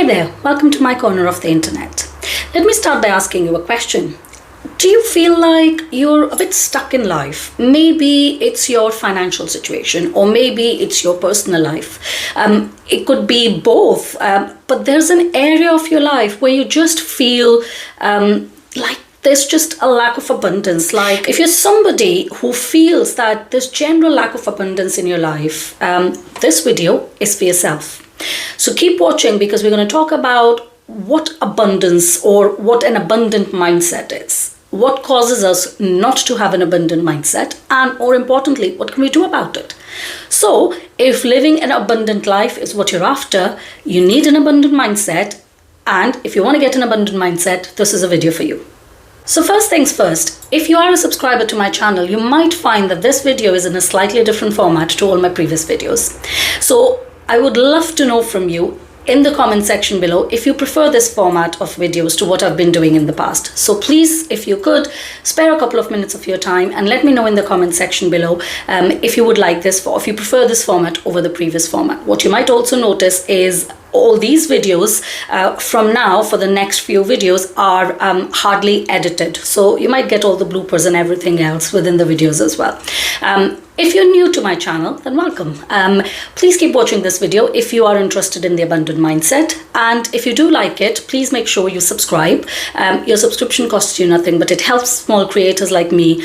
Hey there, welcome to my corner of the internet. Let me start by asking you a question. Do you feel like you're a bit stuck in life? Maybe it's your financial situation, or maybe it's your personal life. It could be both, but there's an area of your life where you just feel like there's just a lack of abundance. Like if you're somebody who feels that there's general lack of abundance in your life, this video is for yourself. So keep watching, because we're going to talk about what abundance or what an abundant mindset is. What causes us not to have an abundant mindset, and more importantly, what can we do about it? So if living an abundant life is what you're after, you need an abundant mindset. And if you want to get an abundant mindset, this is a video for you. So first things first, if you are a subscriber to my channel, you might find that this video is in a slightly different format to all my previous videos. So I would love to know from you in the comment section below if you prefer this format of videos to what I've been doing in the past. So please, if you could, spare a couple of minutes of your time and let me know in the comment section below if you would like this, or if you prefer this format over the previous format. What you might also notice is all these videos from now for the next few videos are hardly edited. So you might get all the bloopers and everything else within the videos as well. If you're new to my channel, then welcome. Please keep watching this video if you are interested in the abundant mindset. And if you do like it, please make sure you subscribe. Your subscription costs you nothing, but it helps small creators like me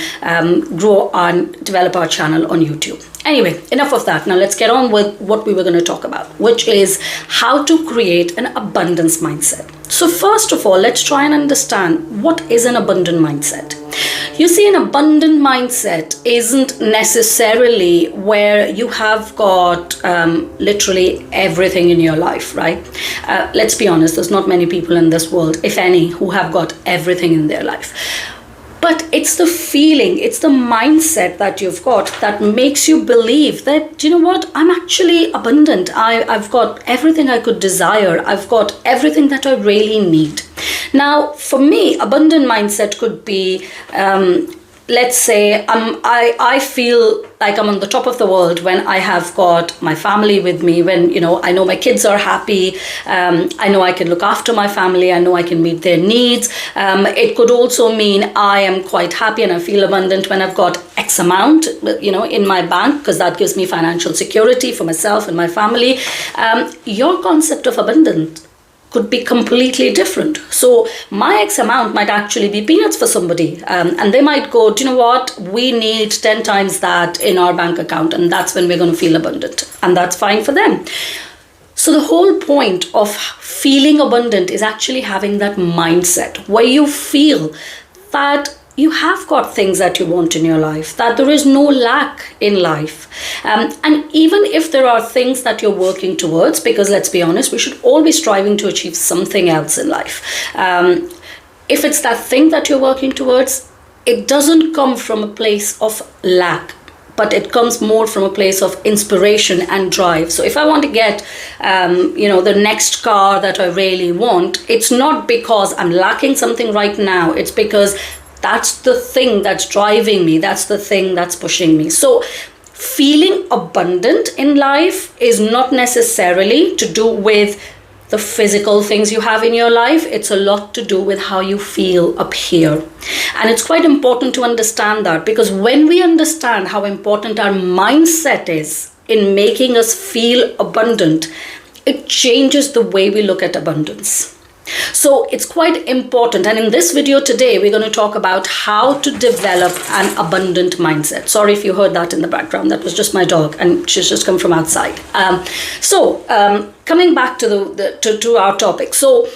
grow and develop our channel on YouTube. Anyway, enough of that. Now let's get on with what we were going to talk about, which is how to create an abundance mindset. So first of all, let's try and understand what is an abundant mindset. You see, an abundant mindset isn't necessarily where you have got literally everything in your life, right? Let's be honest, there's not many people in this world, if any, who have got everything in their life. But it's the feeling, it's the mindset that you've got that makes you believe that, you know what, I'm actually abundant. I've got everything I could desire. I've got everything that I really need. Now, for me, abundant mindset could be, let's say, I feel like I'm on the top of the world when I have got my family with me, when, you know, I know my kids are happy, I know I can look after my family, I know I can meet their needs. It could also mean I am quite happy and I feel abundant when I've got X amount, you know, in my bank, because that gives me financial security for myself and my family. Your concept of abundance could be completely different. So my X amount might actually be peanuts for somebody, and they might go, do you know what, we need 10 times that in our bank account, and that's when we're going to feel abundant, and that's fine for them. So the whole point of feeling abundant is actually having that mindset where you feel that you have got things that you want in your life, that there is no lack in life. And even if there are things that you're working towards, because let's be honest, we should all be striving to achieve something else in life. If it's that thing that you're working towards, it doesn't come from a place of lack, but it comes more from a place of inspiration and drive. So if I want to get, the next car that I really want, it's not because I'm lacking something right now. It's because that's the thing that's driving me. That's the thing that's pushing me. So feeling abundant in life is not necessarily to do with the physical things you have in your life. It's a lot to do with how you feel up here. And it's quite important to understand that, because when we understand how important our mindset is in making us feel abundant, it changes the way we look at abundance. So it's quite important, and in this video today we're going to talk about how to develop an abundant mindset. Sorry if you heard that in the background, that was just my dog and she's just come from outside. Coming back to our topic. So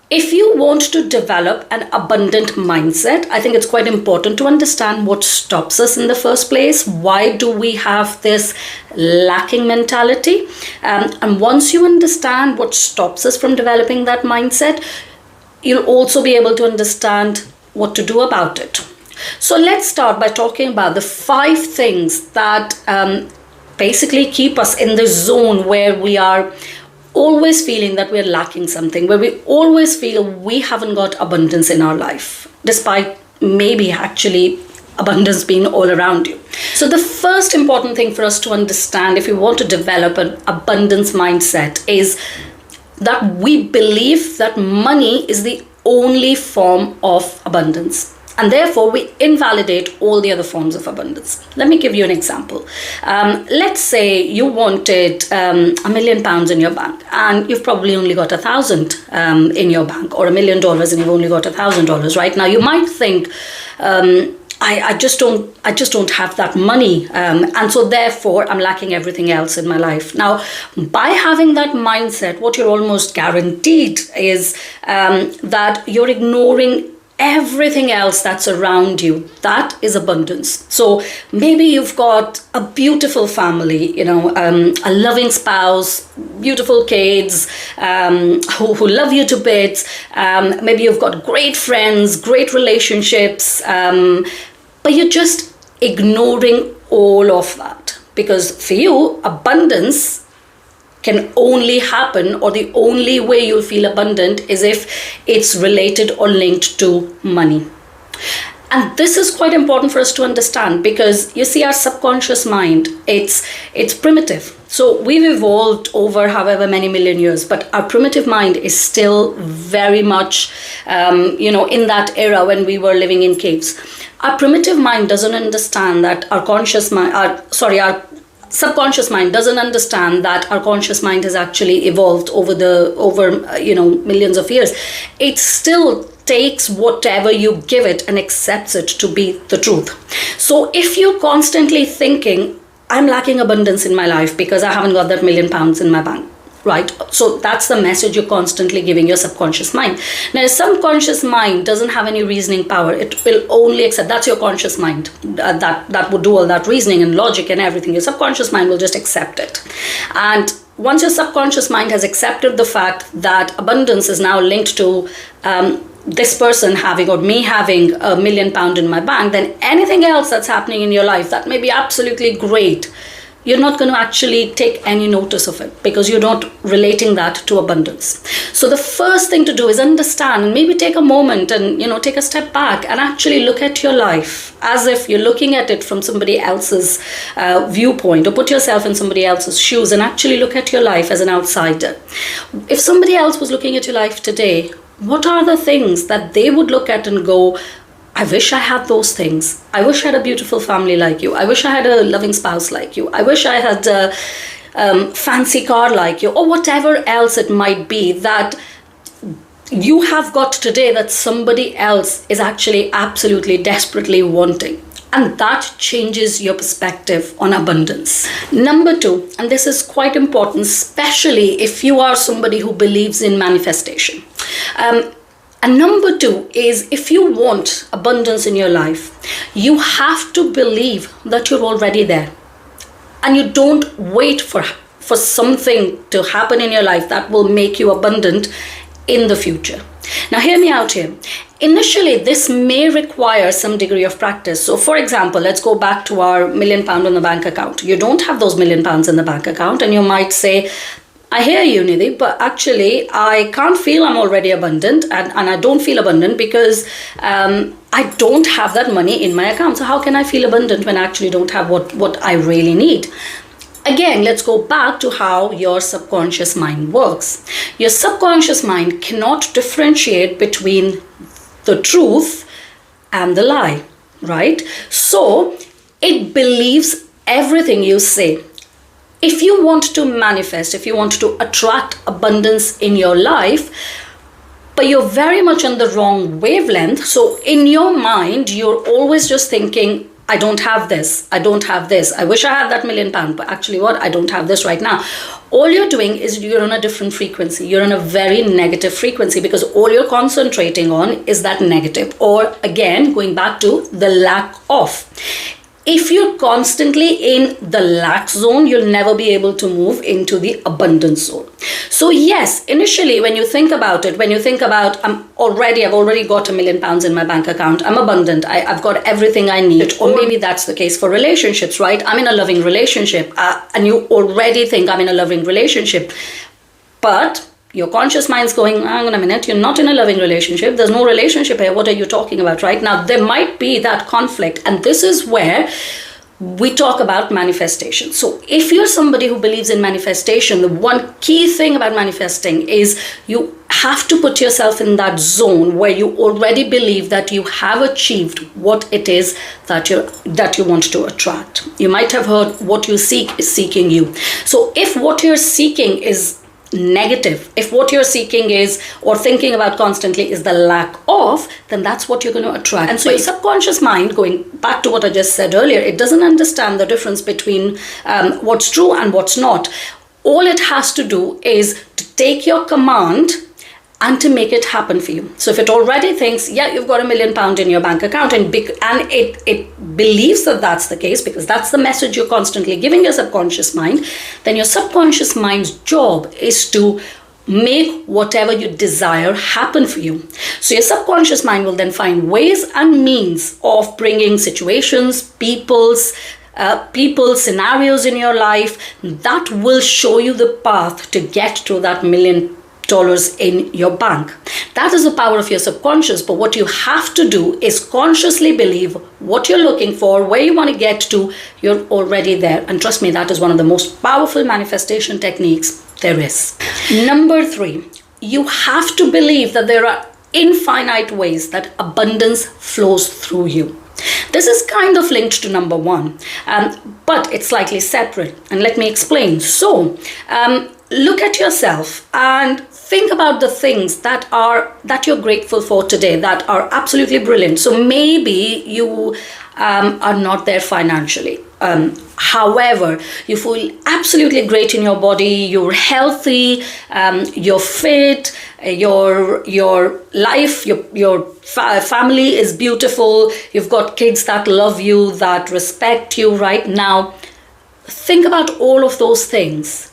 if you want to develop an abundant mindset, I think it's quite important to understand what stops us in the first place. Why do we have this lacking mentality? And once you understand what stops us from developing that mindset, you'll also be able to understand what to do about it. So let's start by talking about the 5 things that basically keep us in the zone where we are always feeling that we're lacking something, where we always feel we haven't got abundance in our life, despite maybe actually abundance being all around you. So the first important thing for us to understand if you want to develop an abundance mindset is that we believe that money is the only form of abundance. And therefore, we invalidate all the other forms of abundance. Let me give you an example. Let's say you wanted £1,000,000 in your bank, and you've probably only got 1,000 in your bank, or $1,000,000 and you've only got $1,000. Right now, you might think, I just don't have that money, and so therefore I'm lacking everything else in my life. Now, by having that mindset, what you're almost guaranteed is that you're ignoring everything else that's around you. That is abundance. So maybe you've got a beautiful family, a loving spouse, beautiful kids who love you to bits. Maybe you've got great friends, great relationships, but you're just ignoring all of that. Because for you, abundance can only happen, or the only way you'll feel abundant is if it's related or linked to money. And this is quite important for us to understand, because you see, our subconscious mind, it's primitive. So we've evolved over however many million years, but our primitive mind is still very much, in that era when we were living in caves. Our primitive mind doesn't understand that our subconscious mind doesn't understand that our conscious mind has actually evolved over millions of years. It still takes whatever you give it and accepts it to be the truth. So if you're constantly thinking, I'm lacking abundance in my life because I haven't got that £1,000,000 in my bank, right? So that's the message you're constantly giving your subconscious mind. Now, your subconscious mind doesn't have any reasoning power. It will only accept. That's your conscious mind that would do all that reasoning and logic and everything. Your subconscious mind will just accept it. And once your subconscious mind has accepted the fact that abundance is now linked to this person having, or me having, £1,000,000 in my bank, then anything else that's happening in your life that may be absolutely great, you're not going to actually take any notice of it, because you're not relating that to abundance. So the first thing to do is understand, and maybe take a moment and take a step back and actually look at your life as if you're looking at it from somebody else's viewpoint, or put yourself in somebody else's shoes and actually look at your life as an outsider. If somebody else was looking at your life today, what are the things that they would look at and go, I wish I had those things. I wish I had a beautiful family like you. I wish I had a loving spouse like you. I wish I had a fancy car like you, or whatever else it might be that you have got today that somebody else is actually absolutely desperately wanting. And that changes your perspective on abundance. Number 2, and this is quite important, especially if you are somebody who believes in manifestation. And number 2 is, if you want abundance in your life, you have to believe that you're already there. And you don't wait for something to happen in your life that will make you abundant in the future. Now, hear me out here. Initially, this may require some degree of practice. So, for example, let's go back to our £1,000,000 in the bank account. You don't have those £1,000,000 in the bank account, and you might say, I hear you, Nidhi, but actually I can't feel I'm already abundant, and I don't feel abundant because I don't have that money in my account. So how can I feel abundant when I actually don't have what I really need? Again, let's go back to how your subconscious mind works. Your subconscious mind cannot differentiate between the truth and the lie, right? So it believes everything you say. If you want to manifest, if you want to attract abundance in your life, but you're very much on the wrong wavelength, so in your mind, you're always just thinking, I don't have this, I don't have this, I wish I had that £1,000,000, but actually what? I don't have this right now. All you're doing is you're on a different frequency. You're on a very negative frequency, because all you're concentrating on is that negative, or again, going back to the lack of. If you're constantly in the lack zone, you'll never be able to move into the abundance zone. So yes, initially when you think about it, I've already got £1,000,000 in my bank account, I'm abundant, I've got everything I need. Or maybe that's the case for relationships, right? I'm in a loving relationship, and you already think I'm in a loving relationship. But your conscious mind's going, hang on a minute, you're not in a loving relationship. There's no relationship here. What are you talking about right now? There might be that conflict. And this is where we talk about manifestation. So if you're somebody who believes in manifestation, the one key thing about manifesting is you have to put yourself in that zone where you already believe that you have achieved what it is that you want to attract. You might have heard what you seek is seeking you. So if what you're seeking is negative, if what you're seeking is or thinking about constantly is the lack of, then that's what you're going to attract. And so your subconscious mind, going back to what I just said earlier, it doesn't understand the difference between what's true and what's not. All it has to do is to take your command and to make it happen for you. So if it already thinks, yeah, you've got £1 million in your bank account, and it believes that that's the case, because that's the message you're constantly giving your subconscious mind, then your subconscious mind's job is to make whatever you desire happen for you. So your subconscious mind will then find ways and means of bringing situations, people, scenarios in your life that will show you the path to get to that $1 million in your bank. That is the power of your subconscious. But what you have to do is consciously believe what you're looking for, where you want to get to, you're already there. And trust me, that is one of the most powerful manifestation techniques there is. Number 3, you have to believe that there are infinite ways that abundance flows through you. This is kind of linked to number 1, but it's slightly separate. And let me explain. So, look at yourself and think about the things that you're grateful for today, that are absolutely brilliant. So maybe you are not there financially. However, you feel absolutely great in your body, you're healthy, you're fit, your life, your family is beautiful, you've got kids that love you, that respect you right now. Think about all of those things.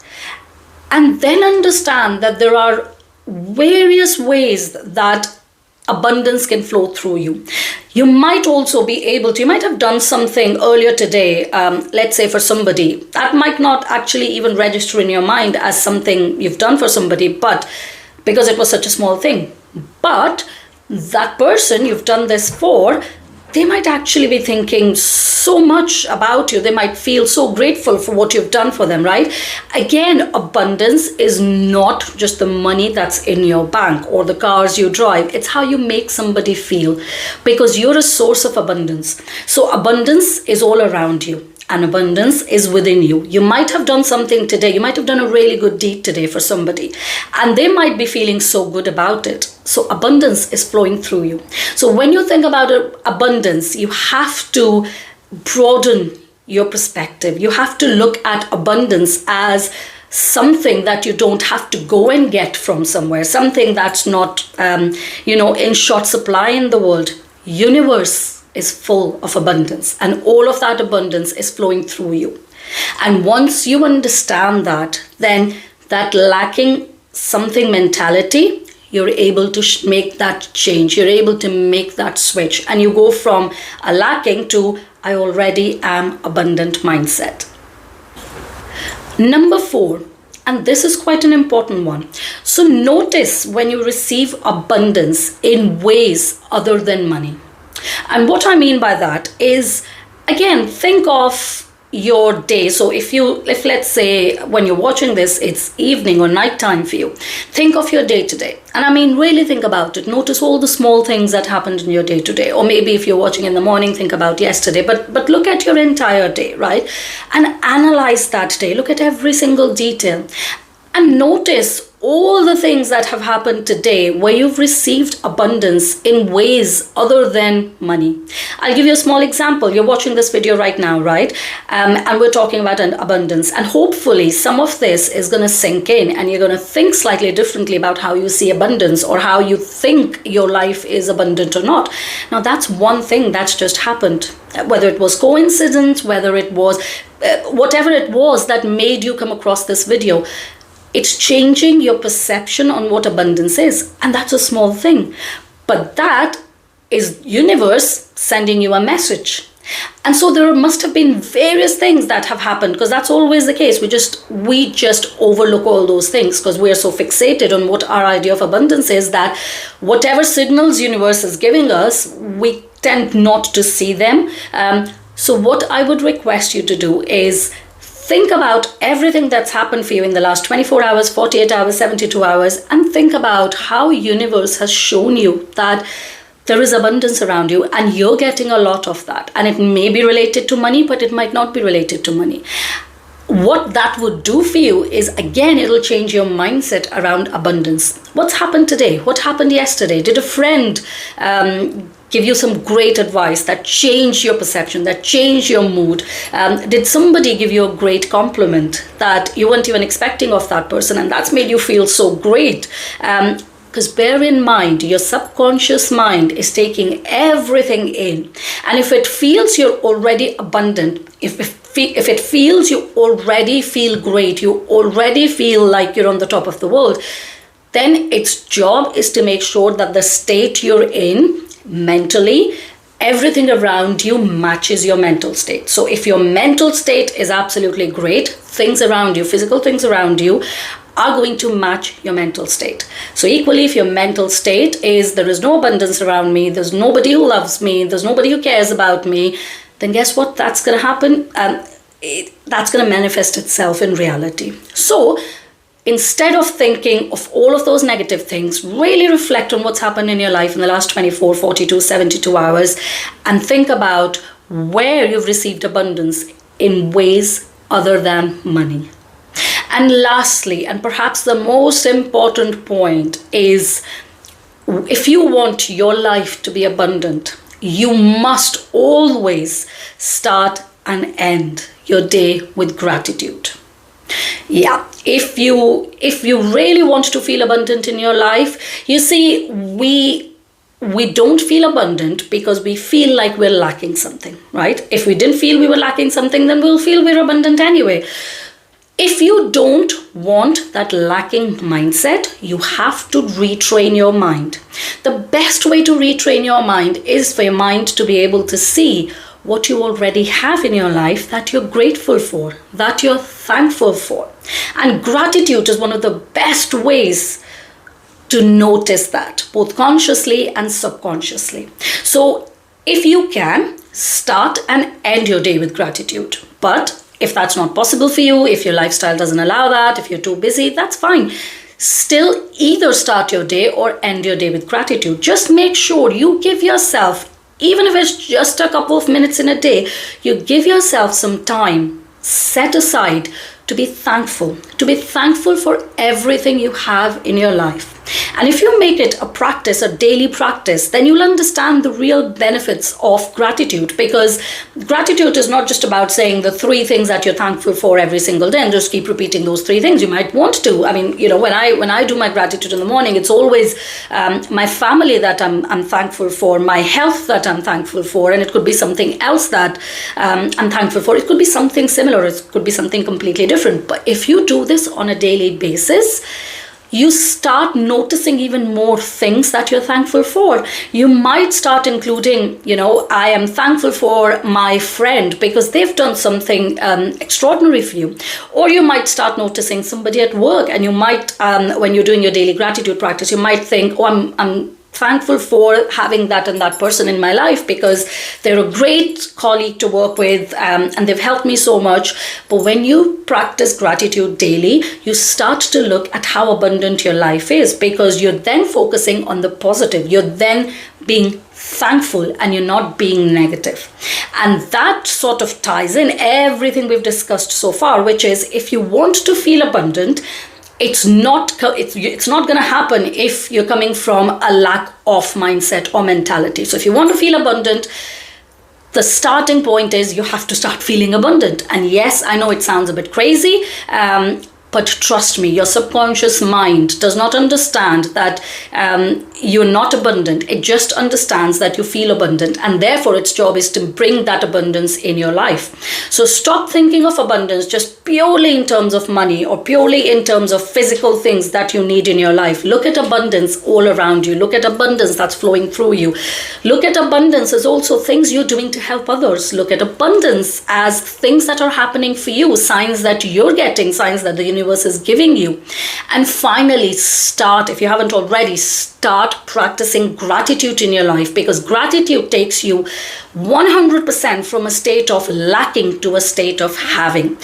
And then understand that there are various ways that abundance can flow through you. You might also be able to, you might have done something earlier today, let's say for somebody, that might not actually even register in your mind as something you've done for somebody, but because it was such a small thing. But that person you've done this for, they might actually be thinking so much about you. They might feel so grateful for what you've done for them, right? Again, abundance is not just the money that's in your bank or the cars you drive. It's how you make somebody feel, because you're a source of abundance. So abundance is all around you. And abundance is within you. You might have done something today. You might have done a really good deed today for somebody, and they might be feeling so good about it. So abundance is flowing through you. So when you think about abundance, you have to broaden your perspective. You have to look at abundance as something that you don't have to go and get from somewhere, something that's not, in short supply in the world. Universe is full of abundance, and all of that abundance is flowing through you. And once you understand that, then that lacking something mentality, you're able to make that change. You're able to make that switch, and you go from a lacking to I already am abundant mindset. Number 4, and this is quite an important one. So notice when you receive abundance in ways other than money. And what I mean by that is, again, think of your day. So if let's say when you're watching this, it's evening or nighttime for you, think of your day today. And I mean, really think about it. Notice all the small things that happened in your day today. Or maybe if you're watching in the morning, think about yesterday. But look at your entire day, right? And analyze that day. Look at every single detail. And notice all the things that have happened today where you've received abundance in ways other than money. I'll give you a small example. You're watching this video right now, right? And we're talking about an abundance. And hopefully some of this is going to sink in, and you're going to think slightly differently about how you see abundance, or how you think your life is abundant or not. Now that's one thing that's just happened. Whether it was coincidence, whether it was whatever it was that made you come across this video, it's changing your perception on what abundance is. And that's a small thing. But that is universe sending you a message. And so there must have been various things that have happened, because that's always the case. We just overlook all those things because we are so fixated on what our idea of abundance is, that whatever signals universe is giving us, we tend not to see them. So what I would request you to do is think about everything that's happened for you in the last 24 hours, 48 hours, 72 hours, and think about how universe has shown you that there is abundance around you and you're getting a lot of that. And it may be related to money, but it might not be related to money. What that would do for you is, again, it'll change your mindset around abundance. What's happened today? What happened yesterday? Did a friend give you some great advice that changed your perception, that changed your mood? Did somebody give you a great compliment that you weren't even expecting of that person, and that's made you feel so great? Because bear in mind, your subconscious mind is taking everything in. And if it feels you're already abundant, if it feels you already feel great, you already feel like you're on the top of the world, then its job is to make sure that the state you're in mentally, everything around you matches your mental state. So if your mental state is absolutely great, things around you, physical things around you, are going to match your mental state. So equally, if your mental state is there is no abundance around me, there's nobody who loves me, there's nobody who cares about me, then guess what? That's going to happen. That's going to manifest itself in reality. So instead of thinking of all of those negative things, really reflect on what's happened in your life in the last 24, 42, 72 hours and think about where you've received abundance in ways other than money. And lastly, and perhaps the most important point is, if you want your life to be abundant, you must always start and end your day with gratitude. Yeah, if you really want to feel abundant in your life, you see, we don't feel abundant because we feel like we're lacking something, right? If we didn't feel we were lacking something, then we'll feel we're abundant anyway. If you don't want that lacking mindset, you have to retrain your mind. The best way to retrain your mind is for your mind to be able to see what you already have in your life that you're grateful for, that you're thankful for. And gratitude is one of the best ways to notice that, both consciously and subconsciously. So if you can, start and end your day with gratitude. But if that's not possible for you, if your lifestyle doesn't allow that, if you're too busy, that's fine. Still, either start your day or end your day with gratitude. Just make sure you give yourself, even if it's just a couple of minutes in a day, you give yourself some time set aside to be thankful for everything you have in your life. And if you make it a practice, a daily practice, then you'll understand the real benefits of gratitude, because gratitude is not just about saying the 3 things that you're thankful for every single day and just keep repeating those 3 things. You might want to. I mean, you know, when I do my gratitude in the morning, it's always my family that I'm thankful for, my health that I'm thankful for, and it could be something else that I'm thankful for. It could be something similar. It could be something completely different. But if you do this on a daily basis, you start noticing even more things that you're thankful for. You might start including, you know, I am thankful for my friend because they've done something extraordinary for you. Or you might start noticing somebody at work, and you might, when you're doing your daily gratitude practice, you might think, oh, I'm thankful for having that and that person in my life because they're a great colleague to work with, and they've helped me so much. But when you practice gratitude daily, you start to look at how abundant your life is, because you're then focusing on the positive. You're then being thankful and you're not being negative. And that sort of ties in everything we've discussed so far, which is, if you want to feel abundant, it's not going to happen if you're coming from a lack of mindset or mentality. So if you want to feel abundant, the starting point is you have to start feeling abundant. And yes, I know it sounds a bit crazy, but trust me, your subconscious mind does not understand that you're not abundant. It just understands that you feel abundant, and therefore its job is to bring that abundance in your life. So stop thinking of abundance just purely in terms of money or purely in terms of physical things that you need in your life. Look at abundance all around you. Look at abundance that's flowing through you. Look at abundance as also things you're doing to help others. Look at abundance as things that are happening for you, signs that you're getting, signs that the universe is giving you. And finally, start, if you haven't already, start practicing gratitude in your life, because gratitude takes you 100% from a state of lacking to a state of having.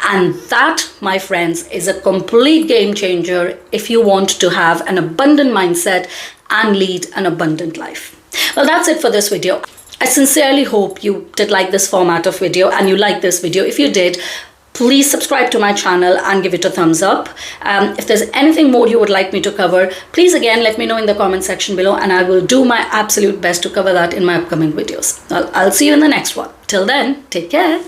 And that, my friends, is a complete game changer if you want to have an abundant mindset and lead an abundant life. Well, that's it for this video. I sincerely hope you did like this format of video and you like this video. If you did, please subscribe to my channel and give it a thumbs up. If there's anything more you would like me to cover, please again let me know in the comment section below, and I will do my absolute best to cover that in my upcoming videos. I'll see you in the next one. Till then, take care.